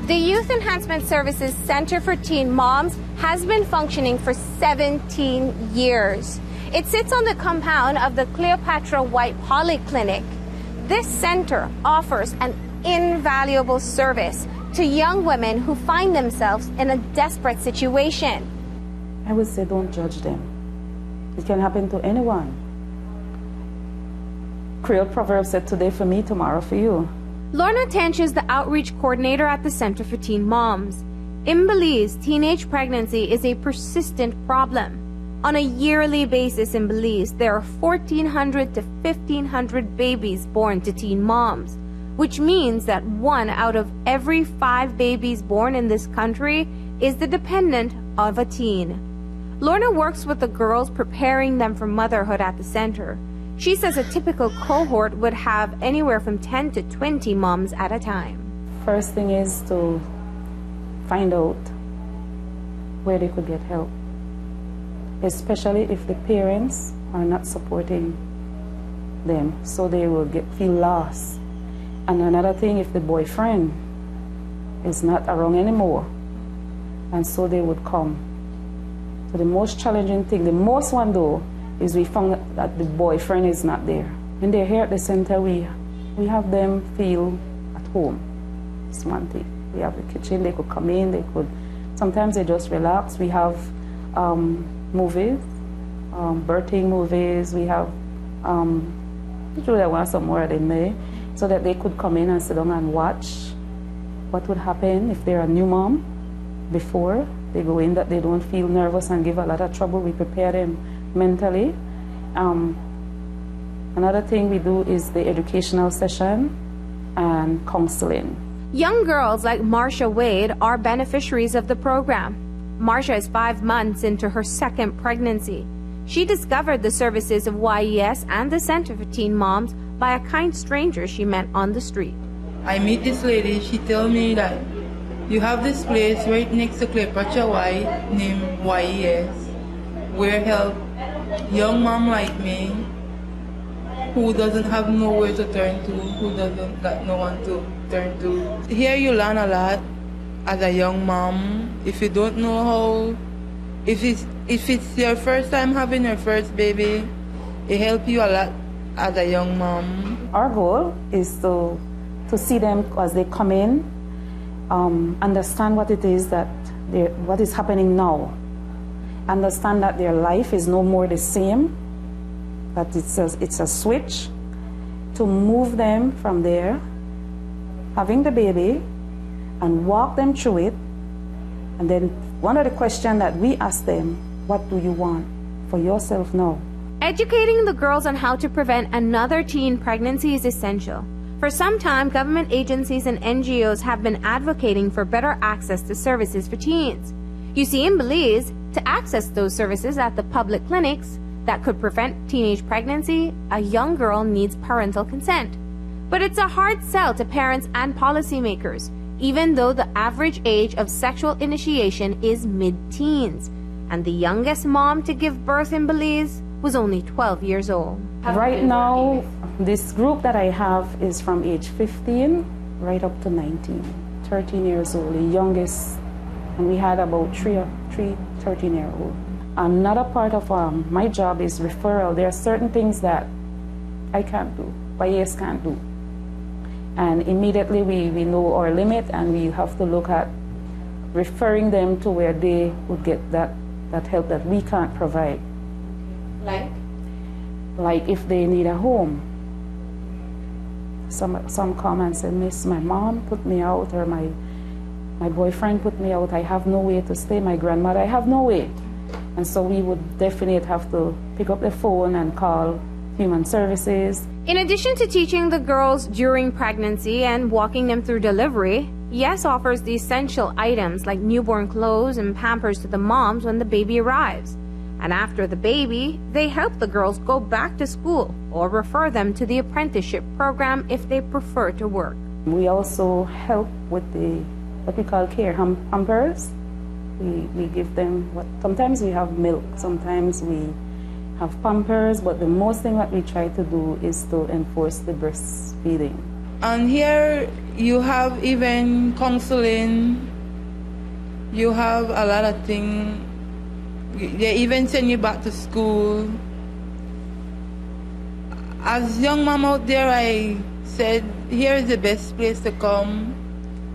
The Youth Enhancement Services Center for Teen Moms has been functioning for 17 years. It sits on the compound of the Cleopatra White Polyclinic. This center offers an invaluable service to young women who find themselves in a desperate situation. I would say don't judge them. It can happen to anyone. Creole proverb said, today for me, tomorrow for you. Lorna Tench is the outreach coordinator at the Center for Teen Moms. In Belize, teenage pregnancy is a persistent problem. On a yearly basis in Belize, there are 1,400 to 1,500 babies born to teen moms, which means that 1 out of every 5 babies born in this country is the dependent of a teen. Lorna works with the girls, preparing them for motherhood at the center. She says a typical cohort would have anywhere from 10 to 20 moms at a time. First thing is to find out where they could get help, especially if the parents are not supporting them, so they will feel lost. And another thing, if the boyfriend is not around anymore, and so they would come. So the most challenging thing, the most one though, is we found that the boyfriend is not there. When they're here at the center, we have them feel at home. It's one thing. We have the kitchen, they could come in, sometimes they just relax. We have movies, birthing movies. We have, usually I want some more in May, so that they could come in and sit down and watch what would happen if they're a new mom. Before they go in, that they don't feel nervous and give a lot of trouble. We prepare them mentally. Another thing we do is the educational session and counseling. Young girls like Marsha Wade are beneficiaries of the program. Marsha is 5 months into her 2nd pregnancy. She discovered the services of YES and the Center for Teen Moms by a kind stranger she met on the street. I meet this lady. She told me that you have this place right next to Cleopatra White named YES, where help young mom like me who doesn't have nowhere to turn to, who doesn't got no one to turn to. Here you learn a lot as a young mom. If you don't know how, if it's your first time having your first baby, it helps you a lot as a young mom. Our goal is to see them as they come in, understand what it is what is happening now. Understand that their life is no more the same, that it's a switch, to move them from there, having the baby, and walk them through it. And then one of the questions that we ask them, what do you want for yourself now? Educating the girls on how to prevent another teen pregnancy is essential. For some time, government agencies and NGOs have been advocating for better access to services for teens. You see, in Belize, to access those services at the public clinics that could prevent teenage pregnancy, a young girl needs parental consent. But it's a hard sell to parents and policymakers, even though the average age of sexual initiation is mid-teens, and the youngest mom to give birth in Belize was only 12 years old. Right now, this group that I have is from age 15 right up to 19, 13 years old, the youngest. And we had about three 13-year-olds. Another part of my job is referral. There are certain things that I can't do, YES can't do. And immediately we know our limit, and we have to look at referring them to where they would get that help that we can't provide. Like if they need a home. Some come and say, Miss, my mom put me out, or my boyfriend put me out, I have no way to stay, my grandmother, I have no way. And so we would definitely have to pick up the phone and call Human Services. In addition to teaching the girls during pregnancy and walking them through delivery, YES offers the essential items like newborn clothes and Pampers to the moms when the baby arrives. And after the baby, they help the girls go back to school or refer them to the apprenticeship program if they prefer to work. We also help with what we call care hampers. We give them sometimes we have milk, sometimes we have Pampers, but the most thing that we try to do is to enforce the breastfeeding. And here you have even counseling, you have a lot of things. They even send you back to school. As young mom out there, I said, here is the best place to come,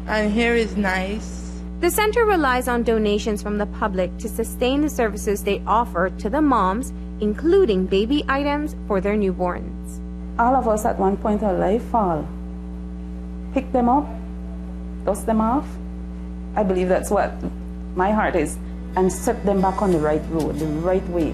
and here is nice. The center relies on donations from the public to sustain the services they offer to the moms, including baby items for their newborns. All of us at one point in our life fall. Pick them up, dust them off. I believe that's what my heart is, and set them back on the right road, the right way.